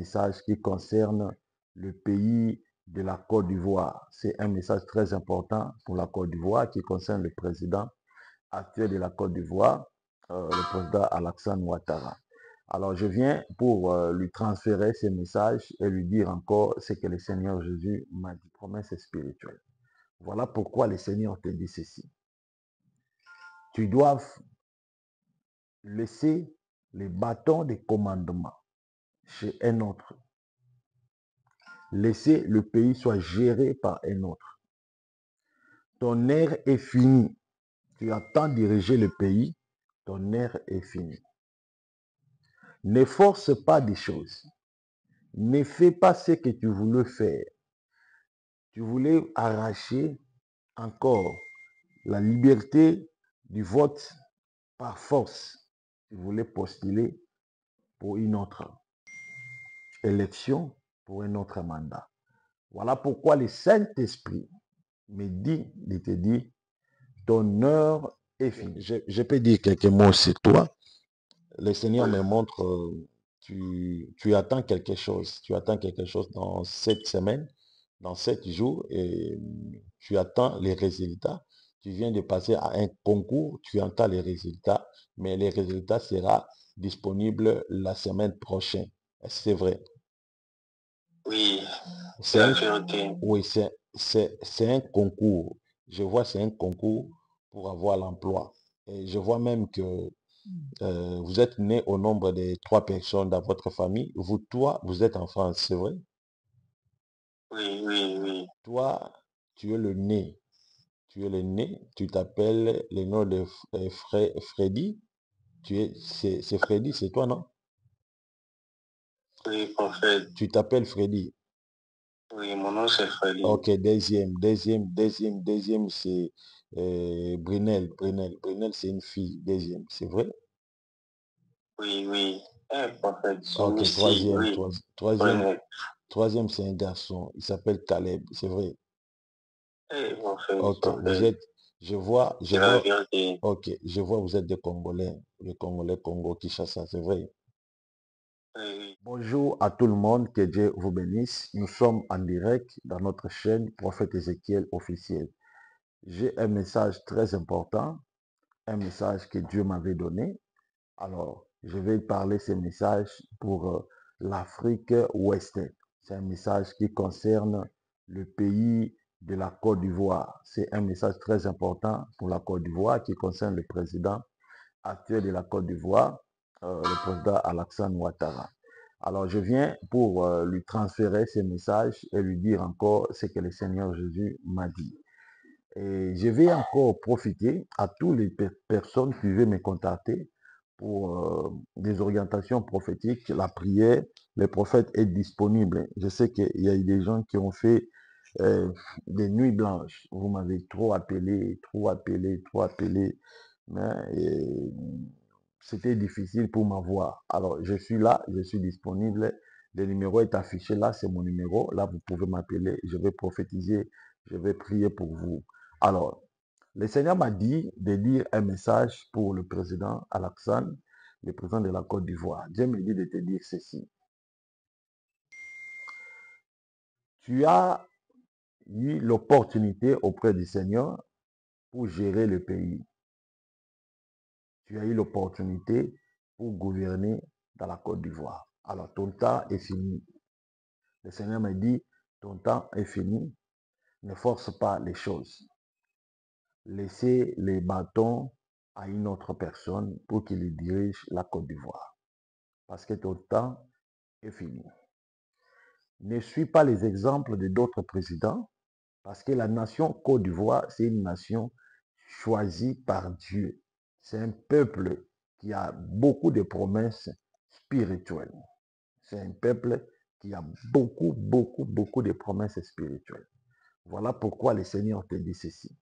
message qui concerne le pays de la Côte d'Ivoire. C'est un message très important pour la Côte d'Ivoire qui concerne le président actuel de la Côte d'Ivoire, le président Alassane Ouattara. Alors je viens pour lui transférer ces messages et lui dire encore ce que le Seigneur Jésus m'a dit, promesse spirituelle. Voilà pourquoi le Seigneur te dit ceci. Tu dois laisser les bâtons de commandement chez un autre. Laisser le pays soit géré par un autre. Ton ère est fini. Tu as tant dirigé le pays, ton ère est fini. Ne force pas des choses. Ne fais pas ce que tu voulais faire. Tu voulais arracher encore la liberté du vote par force. Tu voulais postuler pour une autre élection, pour un autre mandat. Voilà pourquoi le Saint-Esprit me dit de te dire, ton heure est finie. Je peux dire quelques mots sur toi. Le Seigneur me montre, tu attends quelque chose. Tu attends quelque chose dans cette semaine, dans 7 jours, et tu attends les résultats. Tu viens de passer à un concours, tu attends les résultats, mais les résultats seront disponibles la semaine prochaine. Est-ce que c'est vrai? Oui, c'est la vérité. Oui, c'est un concours. Je vois, c'est un concours pour avoir l'emploi. Et je vois même que vous êtes né au nombre de 3 personnes dans votre famille. Toi, vous êtes en France, c'est vrai? Oui, oui, oui. Toi, tu es le né. Tu es le né. Tu t'appelles le nom de Freddy. C'est Freddy, c'est toi, non? Oui, prophète. Tu t'appelles Freddy. Oui, mon nom c'est Freddy. Ok, deuxième, c'est Brunel. Brunel, c'est une fille. Deuxième, c'est vrai? Oui, oui. Prophète, Ok, celui-ci, oui. Prenez. troisième, c'est un garçon. Il s'appelle Caleb, c'est vrai. Prophète, Ok, vous prophète. êtes, C'est la vérité. ok, je vois, vous êtes des Congolais, les Congolais, Congo, Kinshasa, c'est vrai. Oui, oui. Bonjour à tout le monde, que Dieu vous bénisse. Nous sommes en direct dans notre chaîne Prophète Ézéchiel officiel. J'ai un message très important, un message que Dieu m'avait donné. Alors, je vais parler ce message pour l'Afrique ouest. C'est un message qui concerne le pays de la Côte d'Ivoire. C'est un message très important pour la Côte d'Ivoire qui concerne le président actuel de la Côte d'Ivoire, le président Alassane Ouattara. Alors, je viens pour lui transférer ce message et lui dire encore ce que le Seigneur Jésus m'a dit. Et je vais encore profiter à toutes les personnes qui veulent me contacter pour des orientations prophétiques, la prière. Le prophète est disponible. Je sais qu'il y a des gens qui ont fait des nuits blanches. Vous m'avez trop appelé, mais c'était difficile pour m'avoir. Alors, je suis là, je suis disponible. Le numéro est affiché là, c'est mon numéro. Là, vous pouvez m'appeler. Je vais prophétiser, je vais prier pour vous. Alors, le Seigneur m'a dit de dire un message pour le président Alassane, le président de la Côte d'Ivoire. Dieu me dit de te dire ceci. Tu as eu l'opportunité auprès du Seigneur pour gérer le pays. Tu as eu l'opportunité pour gouverner dans la Côte d'Ivoire. Alors, ton temps est fini. Le Seigneur m'a dit, ton temps est fini. Ne force pas les choses. Laissez les bâtons à une autre personne pour qu'il dirige la Côte d'Ivoire. Parce que ton temps est fini. Ne suis pas les exemples de d'autres présidents, parce que la nation Côte d'Ivoire, c'est une nation choisie par Dieu. C'est un peuple qui a beaucoup de promesses spirituelles. C'est un peuple qui a beaucoup de promesses spirituelles. Voilà pourquoi le Seigneur te dit ceci.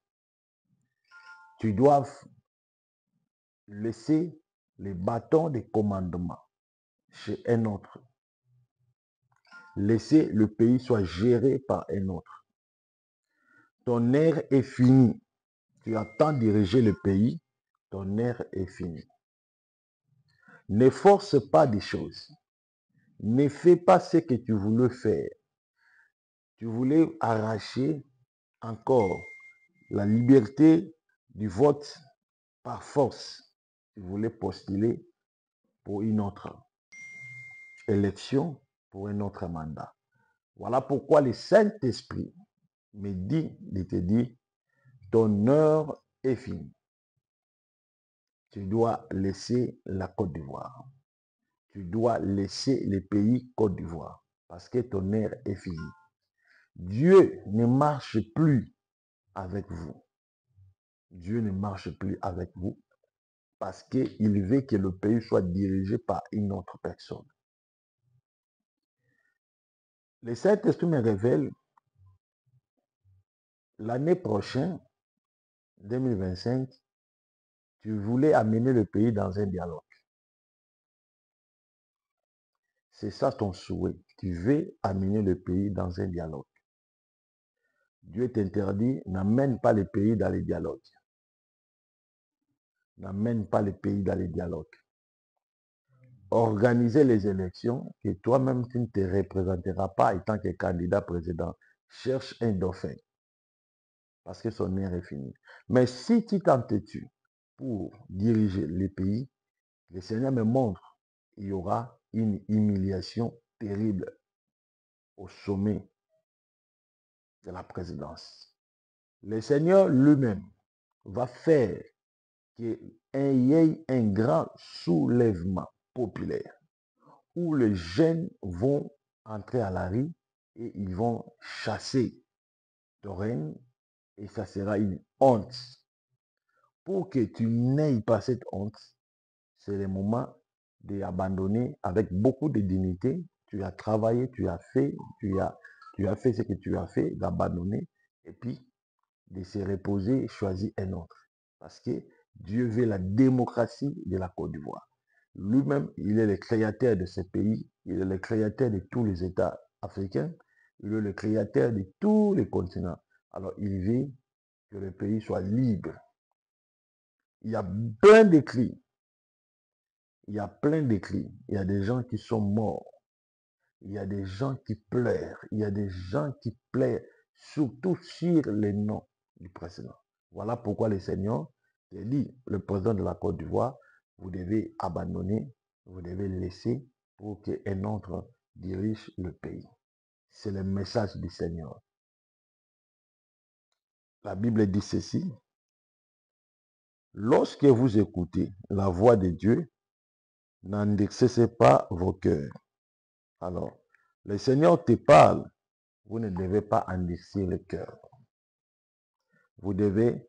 Tu dois laisser les bâtons de commandement chez un autre. Laisser le pays soit géré par un autre. Ton ère est finie. Tu as tant dirigé le pays, ton ère est finie. Ne force pas des choses. Ne fais pas ce que tu voulais faire. Tu voulais arracher encore la liberté du vote par force. Tu voulais postuler pour une autre élection, pour un autre mandat. Voilà pourquoi le Saint-Esprit me dit de te dire, ton heure est finie. Tu dois laisser la Côte d'Ivoire. Tu dois laisser le pays Côte d'Ivoire parce que ton heure est finie. Dieu ne marche plus avec vous. Dieu ne marche plus avec vous parce qu'il veut que le pays soit dirigé par une autre personne. Le Saint-Esprit me révèle l'année prochaine, 2025, tu voulais amener le pays dans un dialogue. C'est ça ton souhait. Tu veux amener le pays dans un dialogue. Dieu t'interdit, n'amène pas le pays dans les dialogues. N'amène pas le pays dans les dialogues. Organiser les élections que toi-même tu ne te représenteras pas en tant que candidat président. Cherche un dauphin. Parce que son heure est finie. Mais si tu t'entêtues pour diriger le pays, le Seigneur me montre, il y aura une humiliation terrible au sommet de la présidence. Le Seigneur lui-même va faire qu'il y ait un grand soulèvement populaire où les jeunes vont entrer à la rue et ils vont chasser ton règne et ça sera une honte. Pour que tu n'aies pas cette honte, c'est le moment d'abandonner avec beaucoup de dignité. Tu as travaillé, tu as fait ce que tu as fait, d'abandonner et puis de se reposer et choisir un autre. Parce que Dieu veut la démocratie de la Côte d'Ivoire. Lui-même, il est le créateur de ce pays, il est le créateur de tous les États africains, il est le créateur de tous les continents. Alors, il veut que le pays soit libre. Il y a plein d'écrits. Il y a plein d'écrits. Il y a des gens qui sont morts. Il y a des gens qui pleurent. Il y a des gens qui pleurent, surtout sur les noms du président. Voilà pourquoi le Seigneur te dit, le président de la Côte d'Ivoire, vous devez abandonner, vous devez laisser pour qu'un autre dirige le pays. C'est le message du Seigneur. La Bible dit ceci. Lorsque vous écoutez la voix de Dieu, n'endurcissez pas vos cœurs. Alors, le Seigneur te parle, vous ne devez pas endurcir le cœur. Vous devez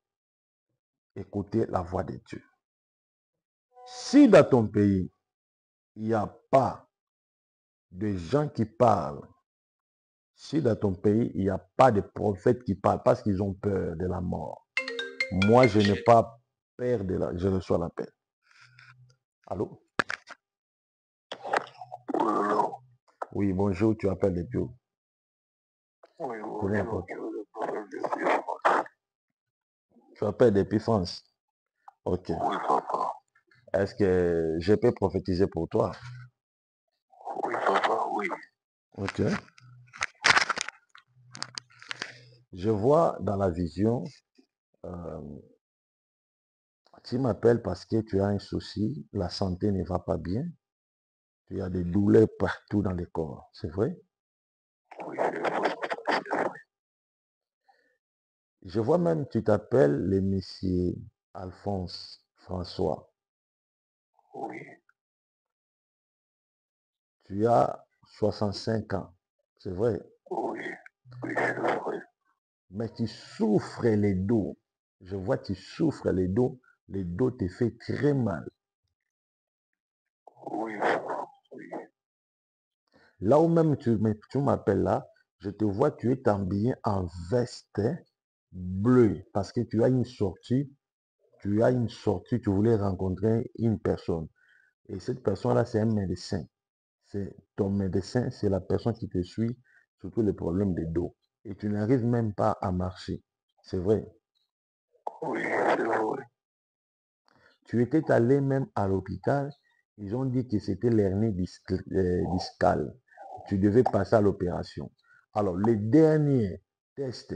écouter la voix de Dieu. Si dans ton pays, il n'y a pas de gens qui parlent, si dans ton pays, il n'y a pas de prophètes qui parlent parce qu'ils ont peur de la mort, moi, je n'ai pas peur de la... Je reçois la paix. Allô? Oui, bonjour, tu appelles depuis où? Oui, bonjour. Tu appelles depuis France? Ok. Oui, papa. Est-ce que je peux prophétiser pour toi? Oui, papa, oui. Ok. Je vois dans la vision, tu m'appelles parce que tu as un souci, la santé ne va pas bien, tu as des douleurs partout dans le corps, c'est vrai? Oui, c'est vrai. Je vois même, tu t'appelles le monsieur Alphonse François. Oui. Tu as 65 ans, c'est vrai? Oui, oui, c'est vrai. Mais tu souffres les dos. Je vois tu souffres les dos te fait très mal. Oui, papa, oui. Là où même tu m'appelles là, je te vois, tu es habillé en veste bleue parce que tu as une sortie, tu voulais rencontrer une personne. Et cette personne-là, c'est un médecin. C'est ton médecin, c'est la personne qui te suit sur tous les problèmes de dos. Et tu n'arrives même pas à marcher. C'est vrai. Oui, c'est vrai. Tu étais allé même à l'hôpital. Ils ont dit que c'était l'hernie discale. Tu devais passer à l'opération. Alors, les derniers tests,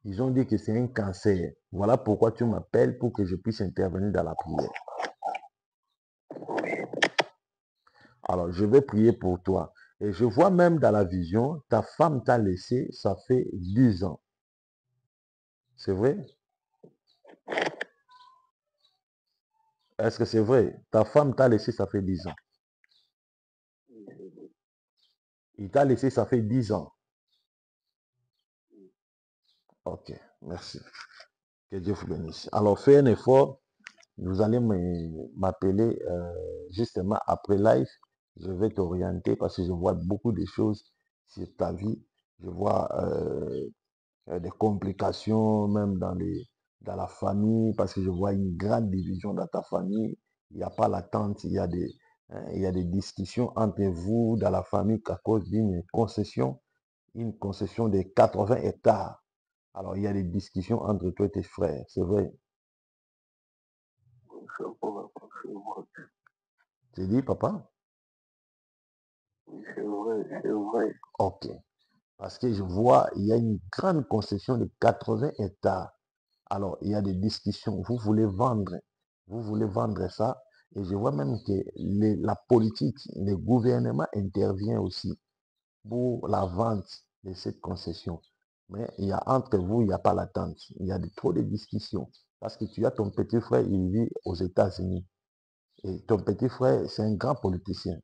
ils ont dit que c'est un cancer. Voilà pourquoi tu m'appelles pour que je puisse intervenir dans la prière. Oui. Alors, je vais prier pour toi. Et je vois même dans la vision, ta femme t'a laissé, ça fait 10 ans. C'est vrai? Est-ce que c'est vrai? Ta femme t'a laissé, ça fait 10 ans. Il t'a laissé, ça fait 10 ans. Ok, merci. Que Dieu vous bénisse. Alors, fais un effort. Vous allez m'appeler justement après live. Je vais t'orienter parce que je vois beaucoup de choses sur ta vie. Je vois des complications même dans la famille parce que je vois une grande division dans ta famille. Il n'y a pas l'attente, il y a des discussions entre vous dans la famille à cause d'une concession, une concession de 80 hectares. Alors, il y a des discussions entre toi et tes frères, c'est vrai. Je pourrais pas se voir. Tu dis, papa? Oui, c'est vrai, c'est vrai. Ok. Parce que je vois, il y a une grande concession de 80 hectares. Alors, il y a des discussions. Vous voulez vendre. Vous voulez vendre ça. Et je vois même que la politique, le gouvernement intervient aussi pour la vente de cette concession. Mais il y a entre vous, il n'y a pas l'attente. Il y a trop de discussions. Parce que tu as ton petit frère, il vit aux États-Unis. Et ton petit frère, c'est un grand politicien.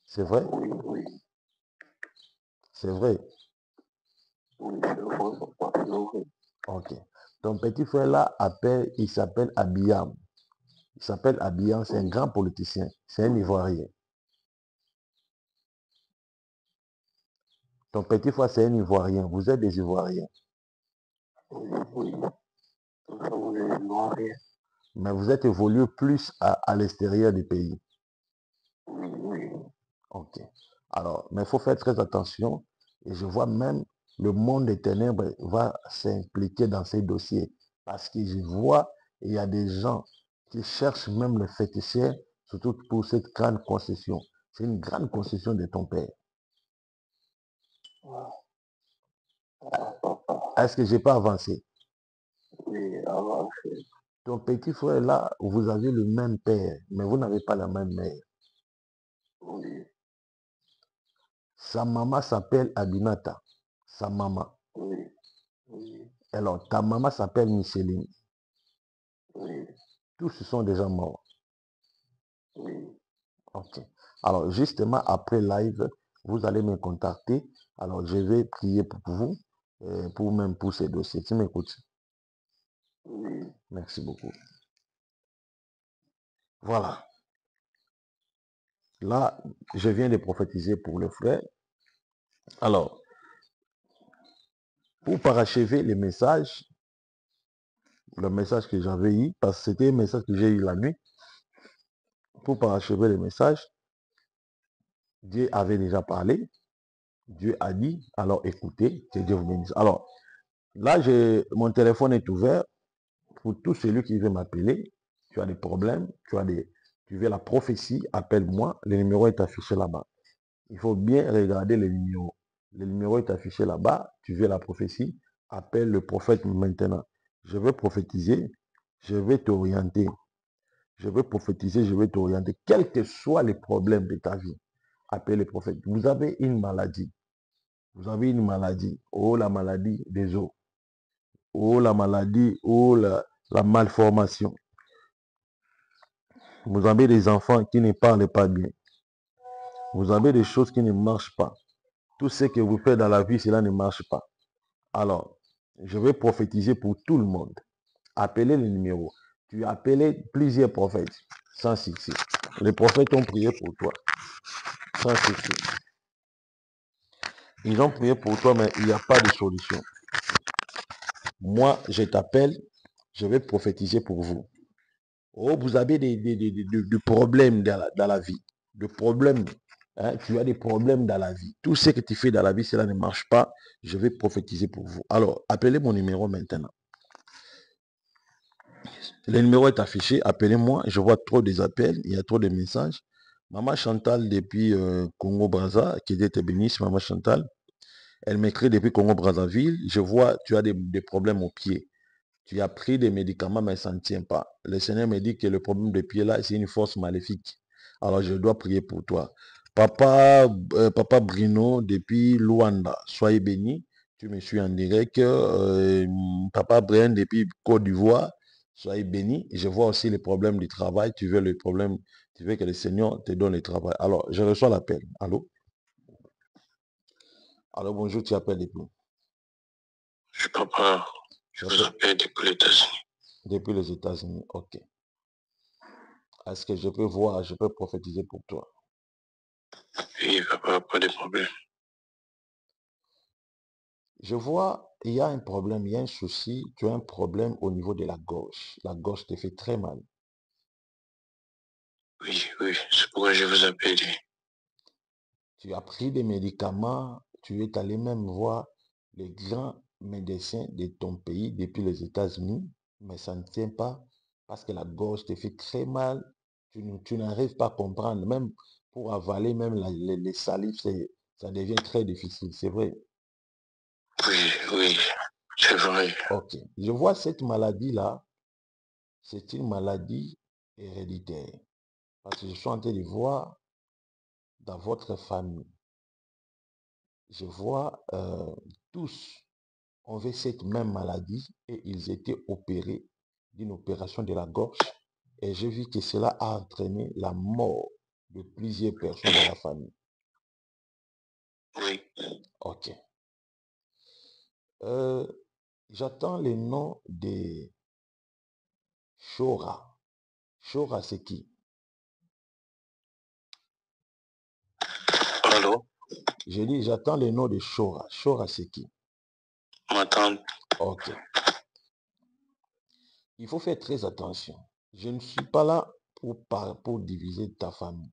C'est vrai? Oui, oui, C'est vrai. oui, c'est vrai, papa, c'est vrai. Ok. Ton petit frère là il s'appelle Abiyam. Il s'appelle Abiyam, c'est un grand politicien. C'est un Ivoirien. Ton petit frère, c'est un Ivoirien. Vous êtes des Ivoiriens. Oui, oui. Nous sommes les Noirs. Mais vous êtes évolué plus à l'extérieur du pays. Oui, oui. Ok. Alors, mais il faut faire très attention. Et je vois même le monde des ténèbres va s'impliquer dans ces dossiers. Parce que je vois, il y a des gens qui cherchent même le féticheur, surtout pour cette grande concession. C'est une grande concession de ton père. Ah, papa, Est-ce que je n'ai pas avancé? oui, avancez. Ton petit frère là, vous avez le même père, mais vous n'avez pas la même mère. Oui, Sa maman s'appelle Abinata. Sa maman. oui, oui, Alors, ta maman s'appelle Micheline. oui, Tous ce sont déjà morts. oui. Ok. Alors, justement, après live, vous allez me contacter. Alors, je vais prier pour vous, pour ces dossiers. Tu m'écoutes? Oui, Merci beaucoup. Voilà. Là, je viens de prophétiser pour le frère. Alors, pour parachever le message que j'avais eu, parce que c'était un message que j'ai eu la nuit, pour parachever le message, Dieu avait déjà parlé, Dieu a dit, alors écoutez, que Dieu vous bénisse. Alors, là, mon téléphone est ouvert pour tout celui qui veut m'appeler. Tu as des problèmes, tu veux la prophétie, appelle-moi, le numéro est affiché là-bas. Il faut bien regarder le numéro. Le numéro est affiché là-bas, tu veux la prophétie, appelle le prophète maintenant. Je vais prophétiser, je vais t'orienter. Je vais prophétiser, je vais t'orienter, quels que soient les problèmes de ta vie. Appelle le prophète. Vous avez une maladie. Vous avez une maladie. Oh, la maladie des os. Oh, la maladie. Oh, la malformation. Vous avez des enfants qui ne parlent pas bien. Vous avez des choses qui ne marchent pas. Tout ce que vous faites dans la vie, cela ne marche pas. Alors, je vais prophétiser pour tout le monde. Appelez le numéro. Tu as appelé plusieurs prophètes sans succès. Les prophètes ont prié pour toi sans succès. Ils ont prié pour toi, mais il n'y a pas de solution. Moi, je t'appelle, je vais prophétiser pour vous. Oh, vous avez des problèmes dans la vie. Des problèmes. Hein, tu as des problèmes dans la vie. Tout ce que tu fais dans la vie, cela ne marche pas. Je vais prophétiser pour vous. Alors, appelez mon numéro maintenant. Le numéro est affiché, appelez-moi, je vois trop des appels, il y a trop de messages. Maman Chantal depuis Congo-Brazza, qui Dieu te bénisse, Maman Chantal. Elle m'écrit depuis Congo-Brazzaville, je vois tu as des problèmes au pied. Tu as pris des médicaments, mais ça ne tient pas. Le Seigneur me dit que le problème de pied là, c'est une force maléfique. Alors je dois prier pour toi. Papa Bruno, depuis Luanda, soyez béni. Tu me suis en direct. Papa Brian, depuis Côte d'Ivoire, soyez béni. Je vois aussi les problèmes du travail. Tu veux le problème, tu veux que le Seigneur te donne le travail. Alors, je reçois l'appel. Allô? Alors, bonjour, tu appelles depuis. Je suis papa. Je vous appelle depuis les États-Unis. Depuis les États-Unis, ok. Est-ce que je peux voir, je peux prophétiser pour toi? Oui, papa, pas de problème. Je vois, il y a un problème, il y a un souci, tu as un problème au niveau de la gorge. La gorge te fait très mal. Oui, c'est pourquoi je vous appelle. Tu as pris des médicaments, tu es allé même voir les grands médecins de ton pays depuis les États-Unis, mais ça ne tient pas parce que la gorge te fait très mal. Tu n'arrives pas à comprendre, même pour avaler même les salives, ça devient très difficile, c'est vrai. Oui, c'est vrai. Ok, je vois cette maladie-là, c'est une maladie héréditaire. Parce que je suis en train de voir dans votre famille, je vois tous ont fait cette même maladie et ils étaient opérés d'une opération de la gorge. Et j'ai vu que cela a entraîné la mort de plusieurs personnes dans la famille. Oui. Ok. J'attends le nom de Shora. Shora, c'est qui? Allô? J'ai dit, j'attends le nom de Shora. Shora, c'est qui? Ma tante. Ok. Il faut faire très attention. Je ne suis pas là pour diviser ta famille.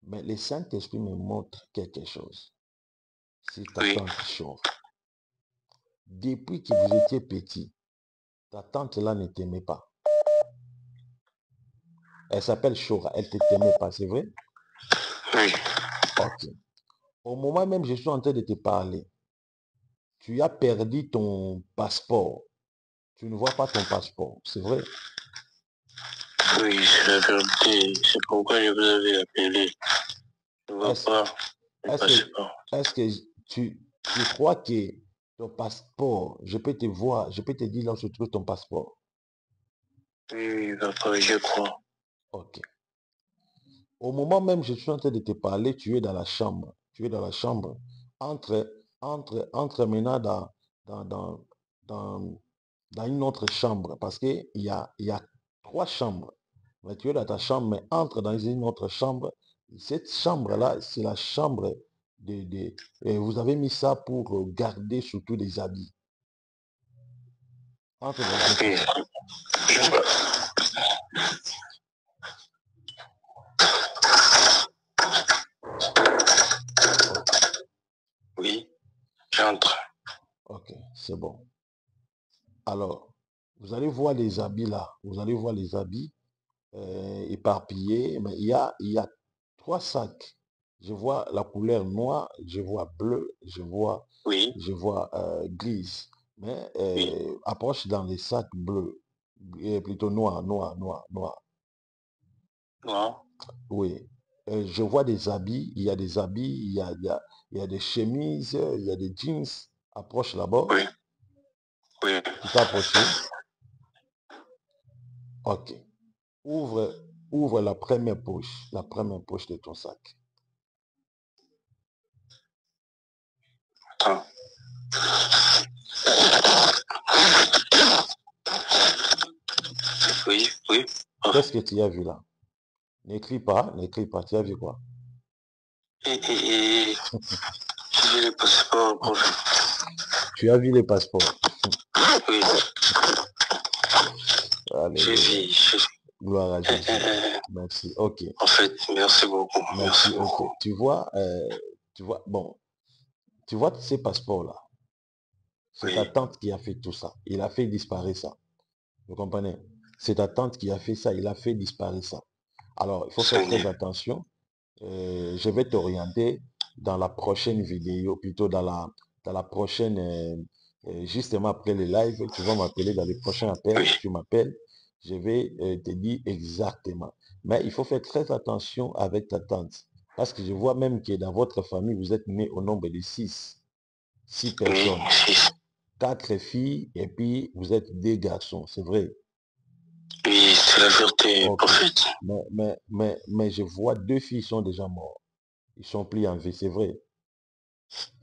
Mais le Saint-Esprit me montre quelque chose. C'est ta Oui. tante Shora. Depuis que vous étiez petit, ta tante là ne t'aimait pas. Elle s'appelle Shora. Elle ne t'aimait pas, c'est vrai? Oui. Ok. Au moment même, je suis en train de te parler. Tu as perdu ton passeport. Tu ne vois pas ton passeport, c'est vrai? Oui, c'est la vérité. C'est pourquoi je vous avais appelé. Je ne vois Est-ce pas le est-ce que, passeport. est-ce que tu crois que ton passeport, je peux te voir, je peux te dire là où se trouve ton passeport? Oui, papa, je crois. Ok. Au moment même, je suis en train de te parler, tu es dans la chambre. Tu es dans la chambre. Entre, entre maintenant dans, dans, dans, dans une autre chambre. Parce qu'il y a trois chambres. Mais tu es dans ta chambre, mais entre dans une autre chambre. Cette chambre-là, c'est la chambre et vous avez mis ça pour garder surtout des habits. Entre dans une autre Oui. chambre. Oui, j'entre. Ok, c'est bon. Alors, vous allez voir les habits là. Vous allez voir les habits éparpillés. Mais il y a trois sacs. Je vois la couleur noire, je vois bleu, Oui, grise. Mais oui. approche dans les sacs bleus. Plutôt noir, noir, noir, noir. Non. Oui. Je vois des habits. Il y a des habits, il y a des chemises, il y a des jeans. Approche là-bas. Oui, oui. Tu peux approcher. Ok. Ouvre, ouvre la première poche de ton sac. Attends. Oui. Oh. Qu'est-ce que tu as vu là? N'écris pas, n'écris pas. Tu as vu quoi? J'ai le passeport, prochain. Tu as vu les passeports. Oui, Alléluia. j'ai vu. Gloire à Jésus. Merci. Ok. En fait, merci beaucoup. Merci. Ok. Tu vois, bon, tu vois ces passeports-là. C'est ta Oui, tante qui a fait tout ça. Il a fait disparaître ça. Vous comprenez? C'est ta tante qui a fait ça, il a fait disparaître ça. Alors, il faut faire très Seigneur. attention. Je vais t'orienter dans la prochaine vidéo, plutôt dans la prochaine, justement après le live, tu vas m'appeler dans les prochains appels, Oui. tu m'appelles, je vais te dire exactement. Mais il faut faire très attention avec ta tante, parce que je vois même que dans votre famille, vous êtes né au nombre de 6 Oui, personnes, 6. 4 filles, et puis vous êtes des garçons, c'est vrai. Oui, c'est la vérité, Ok. prophète. Mais je vois 2 filles sont déjà mortes. Ils sont plus en vie, c'est vrai.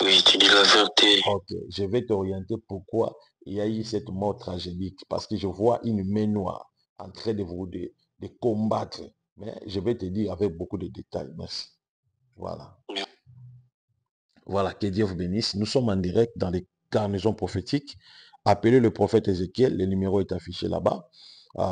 Oui, tu dis la vérité. Ok, je vais t'orienter pourquoi il y a eu cette mort tragédique. Parce que je vois une main noire en train de combattre. Mais je vais te dire avec beaucoup de détails. Merci. Voilà. Oui. Voilà, que Dieu vous bénisse. Nous sommes en direct dans les garnisons prophétiques. Appelez le prophète Ézéchiel, le numéro est affiché là-bas.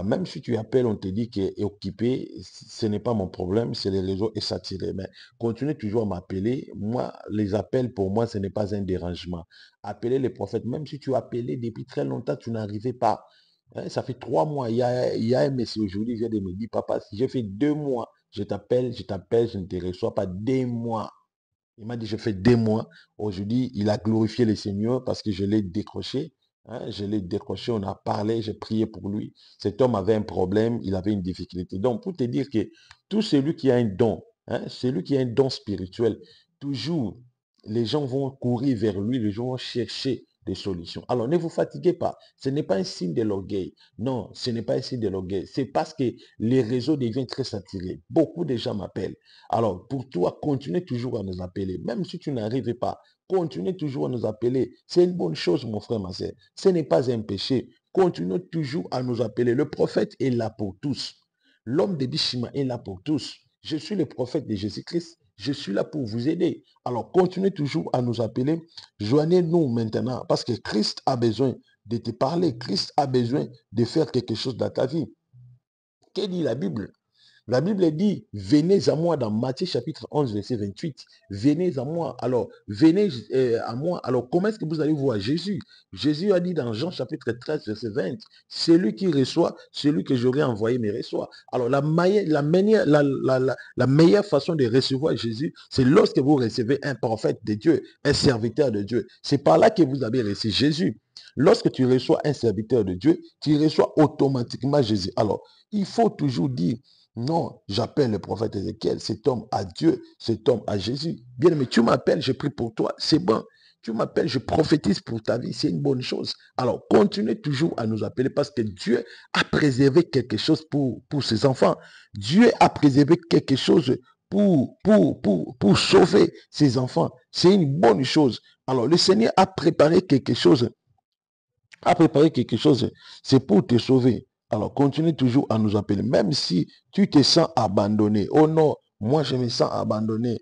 Même si tu appelles, on te dit qu'il est occupé, ce n'est pas mon problème, c'est les réseaux est saturé. Mais continue toujours à m'appeler. Moi, les appels, pour moi, ce n'est pas un dérangement. Appelez le prophète, même si tu as appelé depuis très longtemps, tu n'arrivais pas. Hein, ça fait 3 mois. Il y a un monsieur aujourd'hui, il vient de me dire, papa, si j'ai fait 2 mois, je t'appelle, je ne te reçois pas 2 mois. Il m'a dit, je fais 2 mois. Aujourd'hui, il a glorifié le Seigneur parce que je l'ai décroché. Hein, je l'ai décroché, on a parlé, j'ai prié pour lui. Cet homme avait un problème, il avait une difficulté. Donc, pour te dire que tout celui qui a un don, hein, celui qui a un don spirituel, toujours, les gens vont courir vers lui, les gens vont chercher des solutions. Alors, ne vous fatiguez pas. Ce n'est pas un signe de l'orgueil. Non, ce n'est pas un signe de l'orgueil. C'est parce que les réseaux deviennent très saturés. Beaucoup de gens m'appellent. Alors, pour toi, continue toujours à nous appeler. Même si tu n'arrives pas, continue toujours à nous appeler. C'est une bonne chose, mon frère, ma soeur. Ce n'est pas un péché. Continue toujours à nous appeler. Le prophète est là pour tous. L'homme de Bishima est là pour tous. Je suis le prophète de Jésus-Christ. Je suis là pour vous aider. Alors, continuez toujours à nous appeler. Joignez-nous maintenant parce que Christ a besoin de te parler. Christ a besoin de faire quelque chose dans ta vie. Que dit la Bible? La Bible dit, venez à moi dans Matthieu chapitre 11, verset 28. Venez à moi. Alors, venez à moi. Alors, comment est-ce que vous allez voir Jésus? Jésus a dit dans Jean chapitre 13, verset 20, celui qui reçoit, celui que j'aurais envoyé me reçoit. Alors, la meilleure façon de recevoir Jésus, c'est lorsque vous recevez un prophète de Dieu, un serviteur de Dieu. C'est par là que vous avez reçu Jésus. Lorsque tu reçois un serviteur de Dieu, tu reçois automatiquement Jésus. Alors, il faut toujours dire, non, j'appelle le prophète Ézéchiel, cet homme à Dieu, cet homme à Jésus. Bien aimé, tu m'appelles, je prie pour toi, c'est bon. Tu m'appelles, je prophétise pour ta vie, c'est une bonne chose. Alors, continuez toujours à nous appeler parce que Dieu a préservé quelque chose pour ses enfants. Dieu a préservé quelque chose pour sauver ses enfants. C'est une bonne chose. Alors, le Seigneur a préparé quelque chose, c'est pour te sauver. Alors, continue toujours à nous appeler, même si tu te sens abandonné. Oh non, moi je me sens abandonné.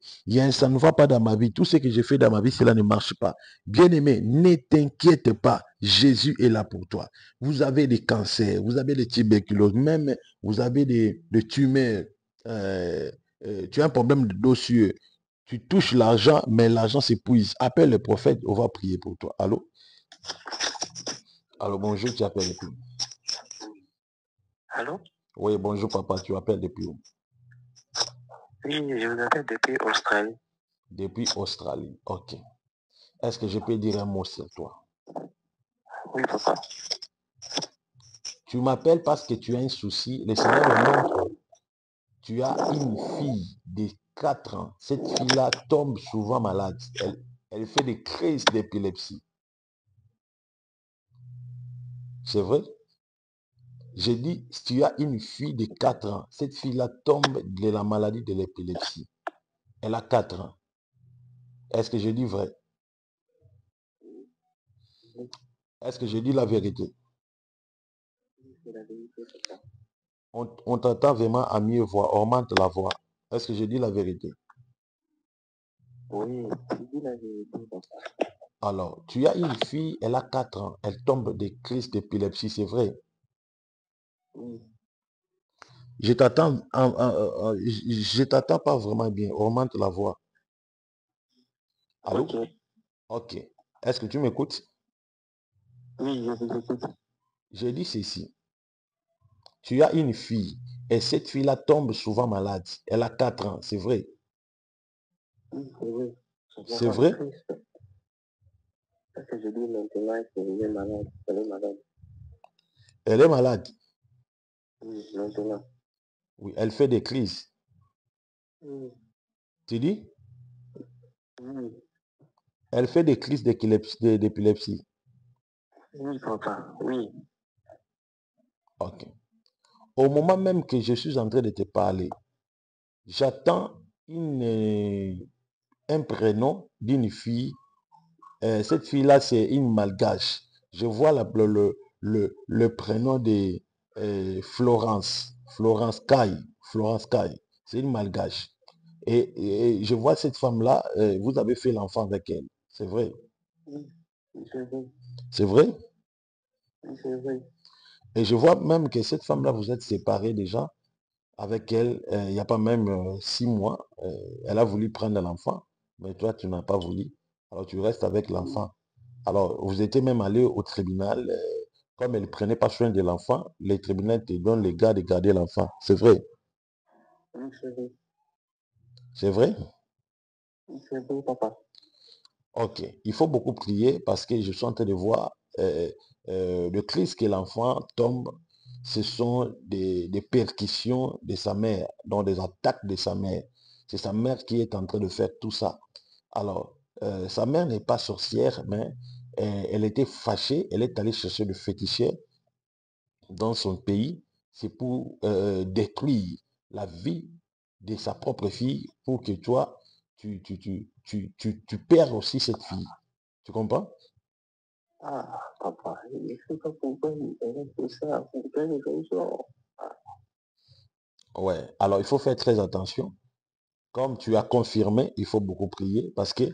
Ça ne va pas dans ma vie. Tout ce que j'ai fait dans ma vie, cela ne marche pas. Bien-aimé, ne t'inquiète pas. Jésus est là pour toi. Vous avez des cancers, vous avez des tuberculoses, même vous avez des tumeurs. Tu as un problème d'osseux. Tu touches l'argent, mais l'argent s'épuise. Appelle le prophète, on va prier pour toi. Allô? Alors bonjour, tu appelles depuis où? Allô? Oui, bonjour papa, tu appelles depuis où? Oui, je vous appelle depuis Australie. Depuis Australie, ok. Est-ce que je peux dire un mot sur toi? Oui, papa. Tu m'appelles parce que tu as un souci. Le Seigneur me montre, tu as une fille de 4 ans. Cette fille-là tombe souvent malade. Elle fait des crises d'épilepsie. C'est vrai? J'ai dit, tu as une fille de 4 ans. Cette fille-là tombe de la maladie de l'épilepsie. Elle a 4 ans. Est-ce que je dis vrai? Est-ce que je dis la vérité? C'est la vérité, papa. On t'entend vraiment à mieux voir. Augmente la voix. Est-ce que je dis la vérité? Oui, tu dis la vérité, papa. Alors, tu as une fille, elle a 4 ans. Elle tombe des crises d'épilepsie, c'est vrai. Oui, Je t'attends, je t'attends pas vraiment bien. Augmente la voix. Allô? ok. Ok. Est-ce que tu m'écoutes? Oui, je vous écoute. J'ai dit ceci. Tu as une fille et cette fille-là tombe souvent malade. Elle a 4 ans, c'est vrai. Oui, c'est vrai. C'est C'est vraiment vrai? triste. Parce que je dis maintenant qu'elle est malade. Elle est malade. Elle est malade. Oui, maintenant. Oui, elle fait des crises. Oui, Tu dis? oui, Elle fait des crises d'épilepsie. oui, papa. Oui. Ok. Au moment même que je suis en train de te parler, j'attends un prénom d'une fille. Cette fille-là, c'est une malgache. Je vois le prénom de Florence. Florence Caille. Florence Caille. C'est une malgache. Et je vois cette femme-là, vous avez fait l'enfant avec elle. C'est vrai. Oui, c'est vrai. C'est vrai. Oui, c'est vrai. Et je vois même que cette femme-là, vous êtes séparés déjà avec elle. Il n'y a pas même 6 mois. Elle a voulu prendre l'enfant, mais toi, tu n'as pas voulu. Alors, tu restes avec l'enfant. Alors, vous étiez même allé au tribunal. Comme elle ne prenait pas soin de l'enfant, le tribunal te donne les gars de garder l'enfant. C'est vrai. Oui, c'est vrai. C'est vrai. Oui, c'est vrai, papa. Ok. Il faut beaucoup prier parce que je suis en train de voir le crise que l'enfant tombe. Ce sont des percussions de sa mère, donc des attaques de sa mère. C'est sa mère qui est en train de faire tout ça. Alors, sa mère n'est pas sorcière, mais elle était fâchée. Elle est allée chercher le féticheur dans son pays. C'est pour détruire la vie de sa propre fille pour que toi, tu perds aussi cette fille. Tu comprends? Ah, papa, je ne sais pas pourquoi elle a fait ça. Pour quelle raison? Ouais. Alors, il faut faire très attention. Comme tu as confirmé, il faut beaucoup prier parce que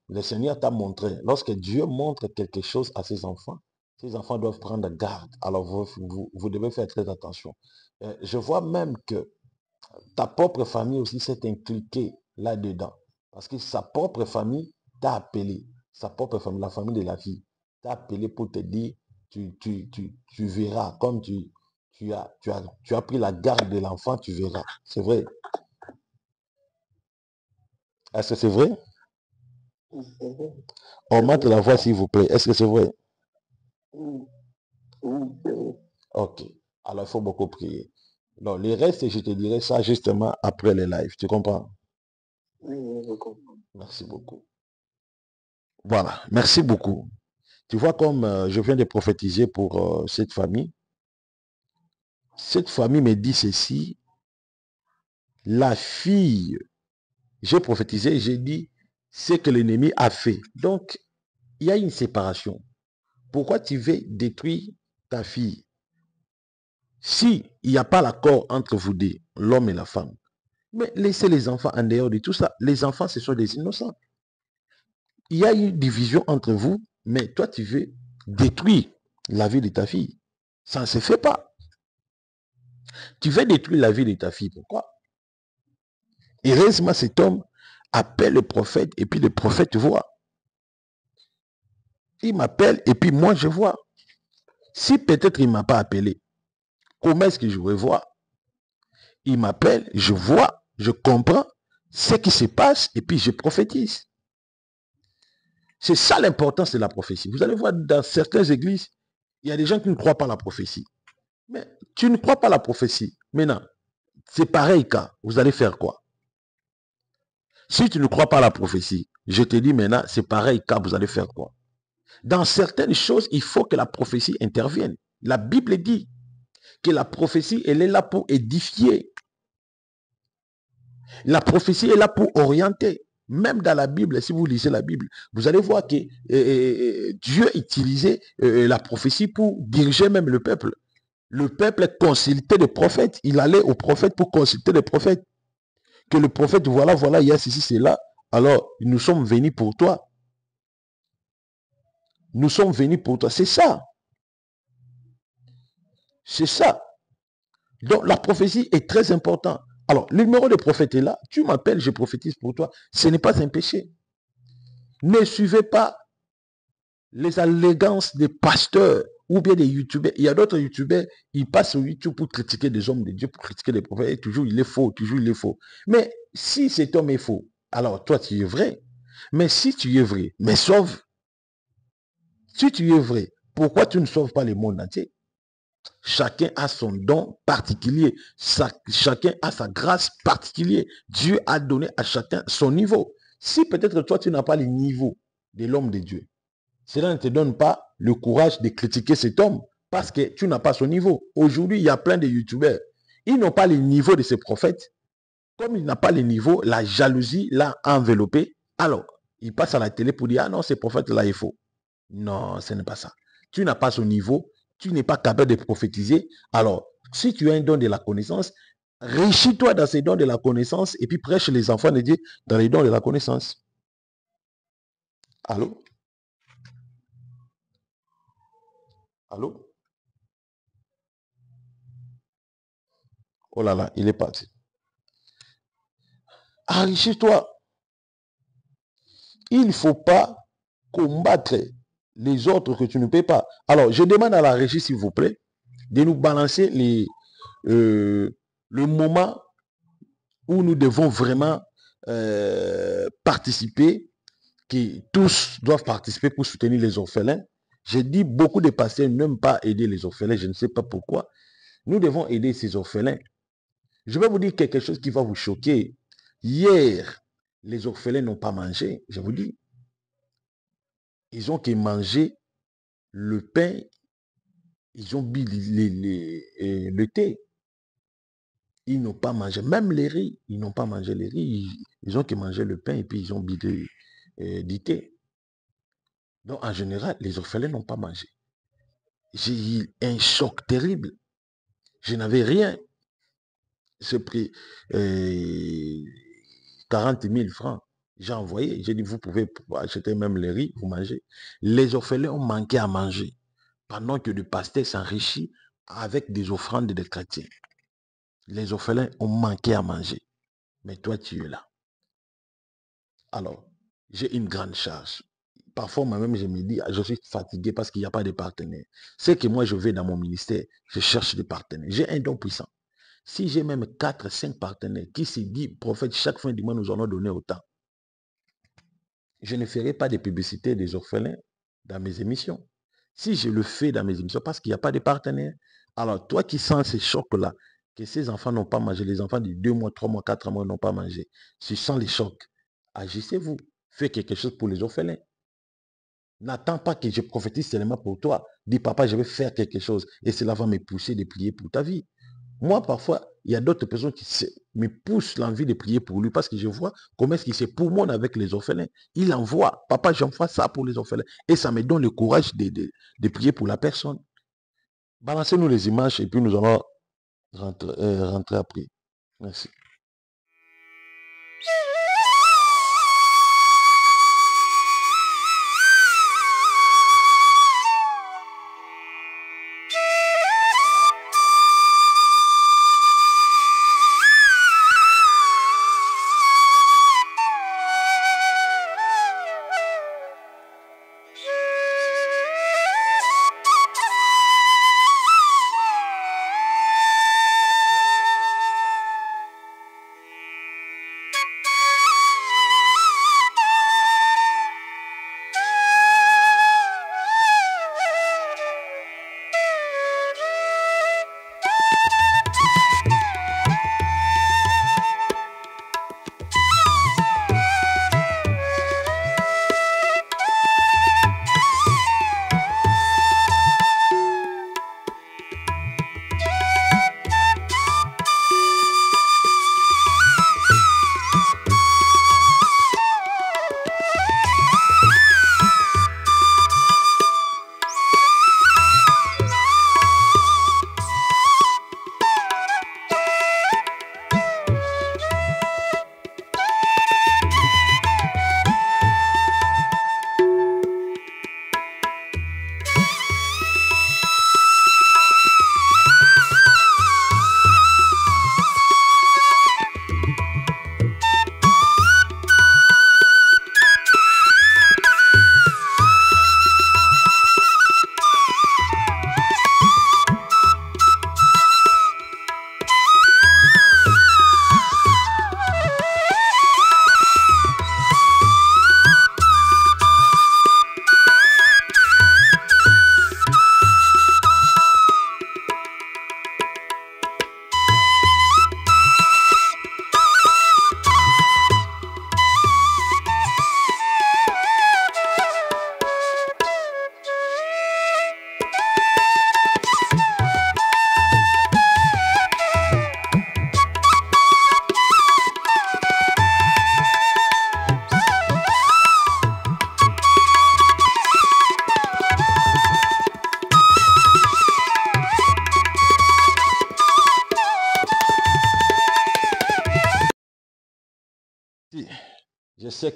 le Seigneur t'a montré. Lorsque Dieu montre quelque chose à ses enfants doivent prendre garde. Alors, vous devez faire très attention. Je vois même que ta propre famille aussi s'est impliquée là-dedans. Parce que sa propre famille t'a appelé. Sa propre famille, la famille de la fille, t'a appelé pour te dire, tu verras, comme tu as pris la garde de l'enfant, tu verras. C'est vrai. Est-ce que c'est vrai? Oui, c'est vrai. C'est Augmente vrai, la voix, papa. s'il vous plaît. Est-ce que c'est vrai? Oui, oui, c'est vrai. Ok. Alors, il faut beaucoup prier. Non, le reste, je te dirai ça justement après les lives. Tu comprends? Oui, oui, je comprends. Merci beaucoup. Voilà. Merci beaucoup. Tu vois, comme je viens de prophétiser pour cette famille me dit ceci, la fille, j'ai prophétisé, j'ai dit ce que l'ennemi a fait. Donc, il y a une séparation. Pourquoi tu veux détruire ta fille? Si il n'y a pas l'accord entre vous deux, l'homme et la femme, mais laissez les enfants en dehors de tout ça. Les enfants, ce sont des innocents. Il y a une division entre vous, mais toi, tu veux détruire la vie de ta fille. Ça ne se fait pas. Tu veux détruire la vie de ta fille. Pourquoi? Heureusement, cet homme appelle le prophète et puis le prophète voit. Il m'appelle et puis moi, je vois. Si peut-être il ne m'a pas appelé, comment est-ce que je vais voir? Il m'appelle, je vois, je comprends ce qui se passe et puis je prophétise. C'est ça l'importance de la prophétie. Vous allez voir dans certaines églises, il y a des gens qui ne croient pas à la prophétie. Mais tu ne crois pas à la prophétie. Maintenant, c'est pareil cas. Vous allez faire quoi? Si tu ne crois pas à la prophétie, je te dis maintenant, c'est pareil cas. Vous allez faire quoi? Dans certaines choses, il faut que la prophétie intervienne. La Bible dit que la prophétie, elle est là pour édifier. La prophétie est là pour orienter. Même dans la Bible, si vous lisez la Bible, vous allez voir que Dieu utilisait la prophétie pour diriger même le peuple. Le peuple consultait les prophètes. Il allait au prophète pour consulter les prophètes. Que le prophète, voilà, voilà, il y a ceci, cela. Alors, nous sommes venus pour toi. Nous sommes venus pour toi. C'est ça. C'est ça. Donc, la prophétie est très importante. Alors, le numéro de prophète est là. Tu m'appelles, je prophétise pour toi. Ce n'est pas un péché. Ne suivez pas les allégances des pasteurs Ou bien des youtubeurs. Il y a d'autres youtubeurs, ils passent sur YouTube pour critiquer des hommes de Dieu, pour critiquer des prophètes. Et toujours il est faux, toujours il est faux. Mais si cet homme est faux, alors toi tu es vrai. Mais si tu es vrai, mais sauve. Si tu es vrai, pourquoi tu ne sauves pas le monde entier? Chacun a son don particulier. Chacun a sa grâce particulière. Dieu a donné à chacun son niveau. Si peut-être toi, tu n'as pas le niveau de l'homme de Dieu, cela ne te donne pas le courage de critiquer cet homme parce que tu n'as pas son niveau. Aujourd'hui, il y a plein de youtubeurs. Ils n'ont pas le niveau de ces prophètes. Comme il n'a pas le niveau, la jalousie l'a enveloppé. Alors, il passe à la télé pour dire, ah non, ces prophètes-là, il faut. Non, ce n'est pas ça. Tu n'as pas son niveau, tu n'es pas capable de prophétiser. Alors, si tu as un don de la connaissance, enrichis-toi dans ces dons de la connaissance et puis prêche les enfants de Dieu dans les dons de la connaissance. Allô? Allô? Oh là là, il est parti. Enrichis-toi. Il ne faut pas combattre les autres que tu ne peux pas. Alors, je demande à la régie, s'il vous plaît, de nous balancer le moment où nous devons vraiment participer, que tous doivent participer pour soutenir les orphelins. J'ai dit, beaucoup de pasteurs n'aiment pas aider les orphelins, je ne sais pas pourquoi. Nous devons aider ces orphelins. Je vais vous dire quelque chose qui va vous choquer. Hier, les orphelins n'ont pas mangé, je vous dis. Ils ont que mangé le pain, ils ont bu le thé. Ils n'ont pas mangé, même les riz, ils n'ont pas mangé les riz. Ils ont que mangé le pain et puis ils ont bu du thé. Donc, en général, les orphelins n'ont pas mangé. J'ai eu un choc terrible. Je n'avais rien. J'ai pris 40 000 francs. J'ai envoyé. J'ai dit, vous pouvez acheter même les riz, vous mangez. Les orphelins ont manqué à manger. Pendant que le pasteur s'enrichit avec des offrandes des chrétiens. Les orphelins ont manqué à manger. Mais toi, tu es là. Alors, j'ai une grande charge. Parfois, moi-même, je me dis, je suis fatigué parce qu'il n'y a pas de partenaires. C'est que moi, je vais dans mon ministère, je cherche des partenaires. J'ai un don puissant. Si j'ai même 4, 5 partenaires qui se disent, prophète, chaque fin du mois, nous allons donner autant. Je ne ferai pas de publicité des orphelins dans mes émissions. Si je le fais dans mes émissions, parce qu'il n'y a pas de partenaires. Alors, toi qui sens ces chocs-là, que ces enfants n'ont pas mangé, les enfants de 2 mois, 3 mois, 4 mois n'ont pas mangé, tu sens les chocs. Agissez-vous. Faites quelque chose pour les orphelins. N'attends pas que je prophétise seulement pour toi. Dis, papa, je vais faire quelque chose. Et cela va me pousser de prier pour ta vie. Moi, parfois, il y a d'autres personnes qui me poussent l'envie de prier pour lui parce que je vois comment est-ce qu'il se pourmonne avec les orphelins. Il envoie, papa, j'envoie ça pour les orphelins. Et ça me donne le courage de prier pour la personne. Balancez-nous les images et puis nous allons rentrer après. Merci.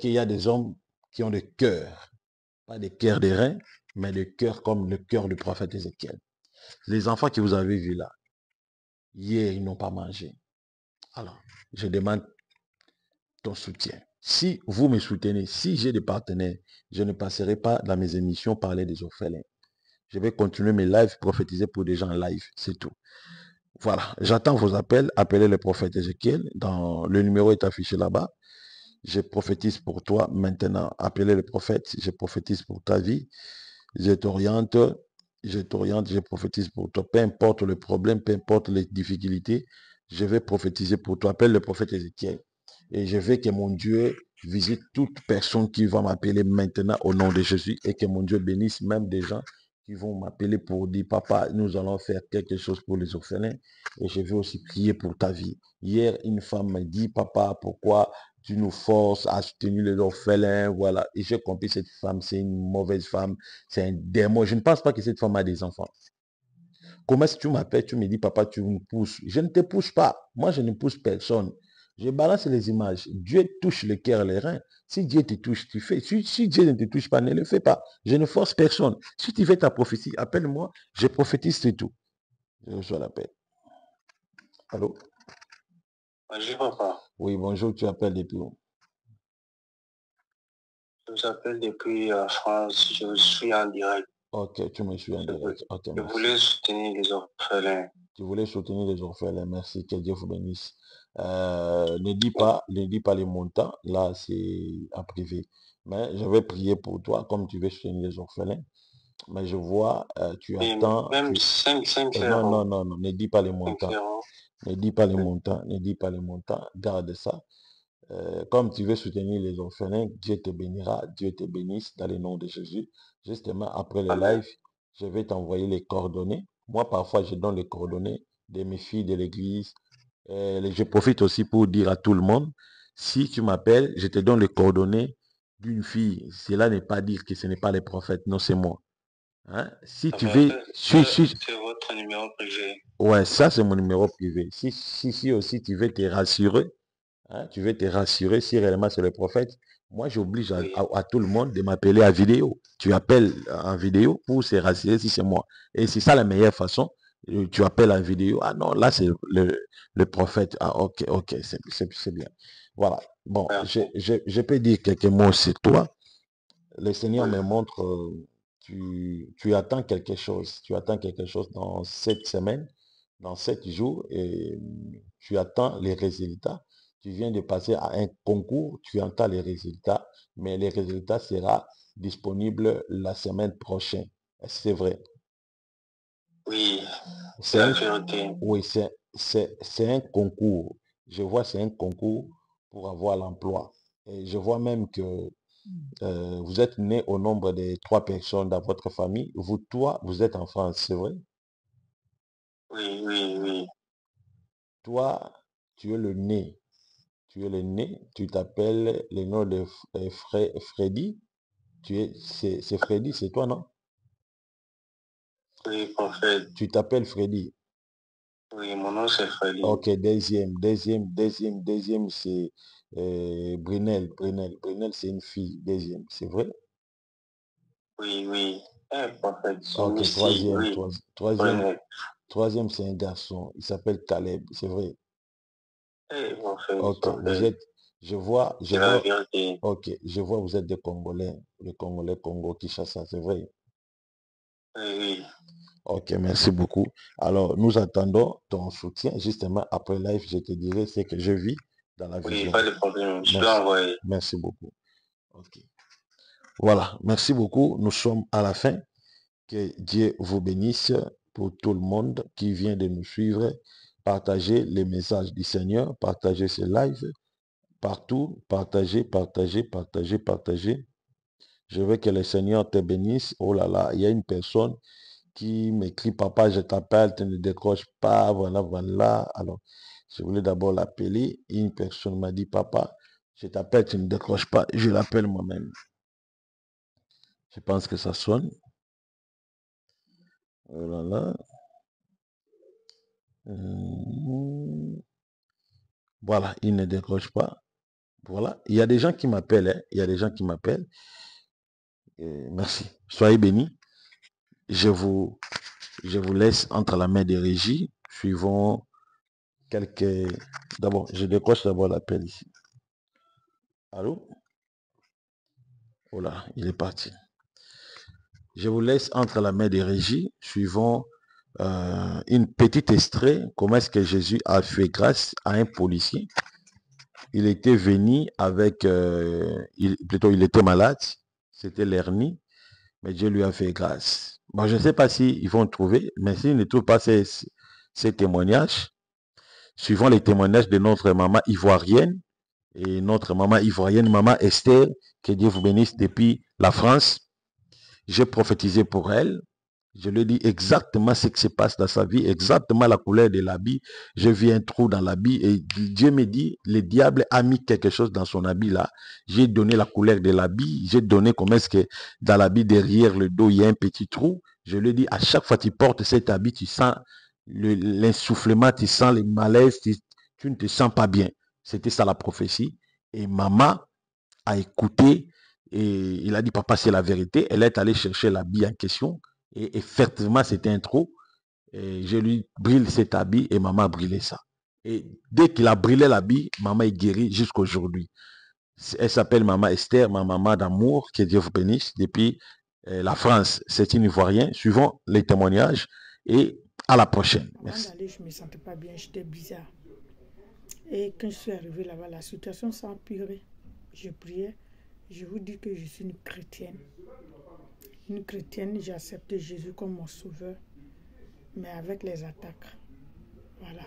qu'il y a des hommes qui ont des cœurs, pas des cœurs des reins, mais des cœurs comme le cœur du prophète Ézéchiel. Les enfants que vous avez vus là, hier, ils n'ont pas mangé. Alors, je demande ton soutien. Si vous me soutenez, si j'ai des partenaires, je ne passerai pas dans mes émissions parler des orphelins. Je vais continuer mes lives, prophétiser pour des gens en live, c'est tout. Voilà, j'attends vos appels. Appelez le prophète Ézéchiel. Le numéro est affiché là-bas. Je prophétise pour toi maintenant. Appelez le prophète. Je prophétise pour ta vie. Je t'oriente. Je prophétise pour toi. Peu importe le problème, peu importe les difficultés, je vais prophétiser pour toi. Appelle le prophète Ézéchiel. Et je veux que mon Dieu visite toute personne qui va m'appeler maintenant au nom de Jésus et que mon Dieu bénisse même des gens qui vont m'appeler pour dire, papa, nous allons faire quelque chose pour les orphelins et je veux aussi prier pour ta vie. Hier, une femme m'a dit, papa, pourquoi tu nous forces à soutenir les orphelins, voilà. Et j'ai compris, cette femme, c'est une mauvaise femme, c'est un démon. Je ne pense pas que cette femme a des enfants. Comment est-ce que tu m'appelles, tu me dis, papa, tu me pousses. Je ne te pousse pas. Moi, je ne pousse personne. Je balance les images. Dieu touche le cœur, les reins. Si Dieu te touche, tu fais. Si Dieu ne te touche pas, ne le fais pas. Je ne force personne. Si tu fais ta prophétie, appelle-moi. Je prophétise, c'est tout. Je reçois l'appel. Allô? Bonjour, papa. Oui, bonjour, tu appelles depuis où? Je vous appelle depuis France. Je suis en direct. Ok, tu me suis en direct. Ok, Je merci. voulais soutenir les orphelins. Tu voulais soutenir les orphelins. Merci, que Dieu vous bénisse. Ne dis pas les montants. Là, c'est en privé. Mais je vais prier pour toi, comme tu veux soutenir les orphelins. Mais je vois, tu Et attends. même 5 Non, non, euros. non, non, ne dis pas les 5 montants. euros. Ne dis pas les montants. Ne dis pas les montants. Garde ça. Comme tu veux soutenir les orphelins, Dieu te bénira. Dieu te bénisse dans le nom de Jésus. Justement, après le Amen. live, je vais t'envoyer les coordonnées. Moi, parfois, je donne les coordonnées de mes filles de l'église. Je profite aussi pour dire à tout le monde, si tu m'appelles, je te donne les coordonnées d'une fille. Cela n'est pas dire que ce n'est pas les prophètes. Non, c'est moi. Hein? Si tu veux, C'est votre numéro privé. ouais, ça c'est mon numéro privé. Si aussi tu veux te rassurer, hein, tu veux te rassurer si réellement c'est le prophète, moi j'oblige Oui. à tout le monde de m'appeler à vidéo. Tu appelles en vidéo pour se rassurer si c'est moi. Et c'est ça la meilleure façon. Tu appelles en vidéo. Ah non, là c'est le prophète. Ah ok, ok, c'est bien. Voilà. Bon, je peux dire quelques mots sur toi. Le Seigneur me montre, tu attends quelque chose. Tu attends quelque chose dans cette semaine, dans 7 jours, et tu attends les résultats. Tu viens de passer à un concours, tu attends les résultats, mais les résultats seront disponibles la semaine prochaine. Est-ce que c'est vrai? Oui, c'est la vérité. Oui, c'est un concours. Je vois, c'est un concours pour avoir l'emploi. Et je vois même que vous êtes né au nombre de 3 personnes dans votre famille. Toi, vous êtes en France, c'est vrai? Oui, oui, oui. Toi, tu es le né. Tu es le né. Tu t'appelles le nom de Freddy. C'est Freddy, c'est toi, non? Oui, prophète. Tu t'appelles Freddy. Oui, mon nom c'est Freddy. Ok, deuxième, c'est Brunel. Brunel, c'est une fille. Deuxième, c'est vrai? Oui, oui. Prophète, son Ok, ici, oui. Brunel. troisième, c'est un garçon. Il s'appelle Caleb, c'est vrai. Prophète, Ok, vous prophète. êtes, C'est la vérité. ok, je vois, vous êtes des Congolais, le Congolais Congo Kinshasa, c'est vrai. Oui, oui. Ok, merci beaucoup. Alors, nous attendons ton soutien. Justement, après live, je te dirai ce que je vis dans la Oui, vision. pas de problème. Je Merci, dois envoyer. merci beaucoup. Ok. Voilà, merci beaucoup. Nous sommes à la fin. Que Dieu vous bénisse pour tout le monde qui vient de nous suivre. Partagez les messages du Seigneur, partagez ce live partout, partagez, partagez, partagez, partagez. Je veux que le Seigneur te bénisse. Oh là là, il y a une personne qui m'écrit, papa, je t'appelle, tu ne décroches pas, voilà, voilà. Alors, je voulais d'abord l'appeler. Une personne m'a dit, papa, je t'appelle, tu ne décroches pas. Je l'appelle moi-même. Je pense que ça sonne. Oh là là. Voilà, il ne décroche pas. Voilà, il y a des gens qui m'appellent, hein. Il y a des gens qui m'appellent. Merci, soyez bénis. Je vous laisse entre la main des régies, suivant quelques... D'abord, je décroche d'abord l'appel ici. Allô? Voilà, il est parti. Je vous laisse entre la main des régies, suivant une petite extrait, comment est-ce que Jésus a fait grâce à un policier. Il était venu avec, plutôt il était malade, c'était l'hernie, mais Dieu lui a fait grâce. Bon, je ne sais pas s'ils vont trouver, mais s'ils ne trouvent pas ces témoignages, suivant les témoignages de notre maman ivoirienne, et notre maman ivoirienne, maman Esther, que Dieu vous bénisse depuis la France, j'ai prophétisé pour elle. Je lui dis exactement ce qui se passe dans sa vie, exactement la couleur de l'habit. Je vis un trou dans l'habit et Dieu me dit, le diable a mis quelque chose dans son habit là. J'ai donné la couleur de l'habit, j'ai donné comment est-ce que dans l'habit derrière le dos, il y a un petit trou. Je lui dis, à chaque fois que tu portes cet habit, tu sens l'insoufflement, tu sens le malaise, tu ne te sens pas bien. C'était ça la prophétie. Et maman a écouté et il a dit, papa, c'est la vérité. Elle est allée chercher l'habit en question. Et effectivement, c'était un trou. Et je lui brûle cet habit et maman a brûlé ça. Et dès qu'il a brûlé l'habit, maman est guérie jusqu'à aujourd'hui. Elle s'appelle maman Esther, ma maman d'amour, que Dieu vous bénisse, depuis la France. C'est une Ivoirienne, suivant les témoignages. Et à la prochaine. Merci. Avant d'aller, je ne me sentais pas bien, j'étais bizarre. Et quand je suis arrivée là-bas, la situation s'est empirée. Je priais. Je vous dis que je suis une chrétienne. Une chrétienne, j'ai accepté Jésus comme mon sauveur, mais avec les attaques. Voilà.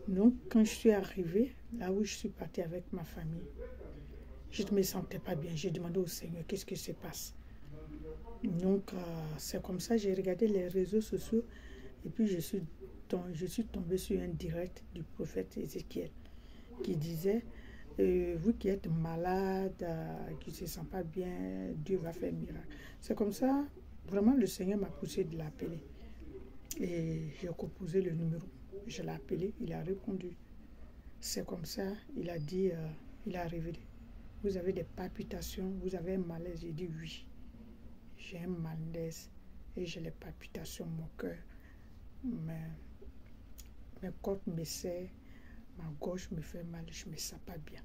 Donc, quand je suis arrivée, là où je suis partie avec ma famille, je ne me sentais pas bien. J'ai demandé au Seigneur, qu'est-ce qui se passe? Donc, c'est comme ça, j'ai regardé les réseaux sociaux et puis je suis tombée sur un direct du prophète Ézéchiel qui disait, vous qui êtes malade, qui ne se sent pas bien, Dieu va faire un miracle. C'est comme ça, vraiment le Seigneur m'a poussé de l'appeler. Et j'ai composé le numéro. Je l'ai appelé, il a répondu. C'est comme ça, il a dit, il est arrivé. Vous avez des palpitations, vous avez un malaise. J'ai dit oui. J'ai un malaise et j'ai les palpitations, mon cœur. Mes côtes me serrent, ma gorge me fait mal, je ne me sens pas bien.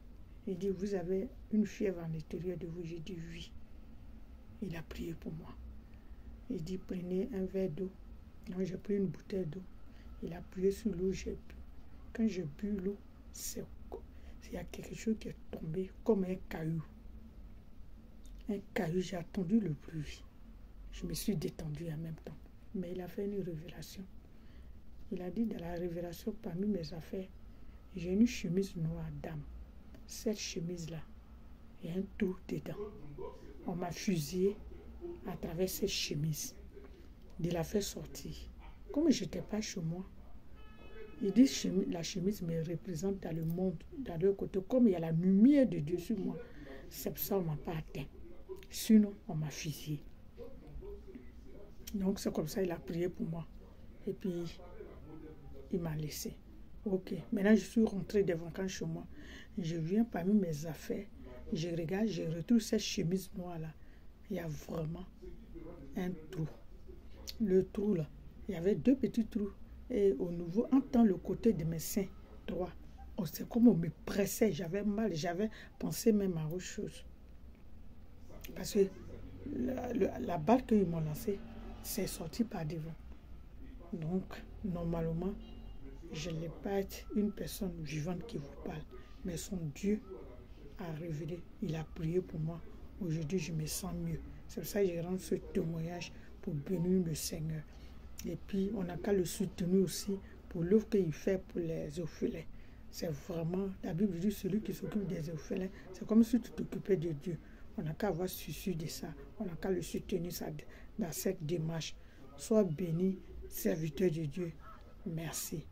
Il dit, vous avez une fièvre à l'intérieur de vous. J'ai dit oui. Il a prié pour moi. Il dit, prenez un verre d'eau. Donc j'ai pris une bouteille d'eau. Il a prié sur l'eau, j'ai bu. Quand j'ai bu l'eau, il y a quelque chose qui est tombé comme un caillou. Un caillou, j'ai attendu le pluie. Je me suis détendue en même temps. Mais il a fait une révélation. Il a dit dans la révélation, parmi mes affaires, j'ai une chemise noire dame. Cette chemise-là, il y a un trou dedans. On m'a fusillé à travers cette chemise. Il l'a fait sortir. Comme je n'étais pas chez moi, il dit la chemise me représente dans le monde, dans l'autre côté. Comme il y a la lumière de Dieu sur moi, c'est pour ça qu'on ne m'a pas atteint. Sinon, on m'a fusillé. Donc c'est comme ça qu'il a prié pour moi. Et puis, il m'a laissé. Ok, maintenant je suis rentrée des vacances chez moi. Je viens parmi mes affaires. Je regarde, je retrouve cette chemise noire-là. Il y a vraiment un trou. Le trou là, il y avait 2 petits trous. Et au niveau, entre le côté de mes seins droits, c'est comme on me pressait, j'avais mal, j'avais pensé même à autre chose. Parce que la balle qu'ils m'ont lancée, c'est sorti par devant. Donc, normalement, je n'ai pas été une personne vivante qui vous parle, mais son Dieu a révélé, il a prié pour moi. Aujourd'hui, je me sens mieux. C'est pour ça que je rends ce témoignage pour bénir le Seigneur. Et puis, on n'a qu'à le soutenir aussi pour l'œuvre qu'il fait pour les orphelins. C'est vraiment, la Bible dit, celui qui s'occupe des orphelins, c'est comme si tu t'occupais de Dieu. On n'a qu'à avoir souci de ça. On n'a qu'à le soutenir ça, dans cette démarche. Sois béni, serviteur de Dieu. Merci.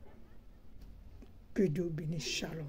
Que Dieu bénisse. Shalom.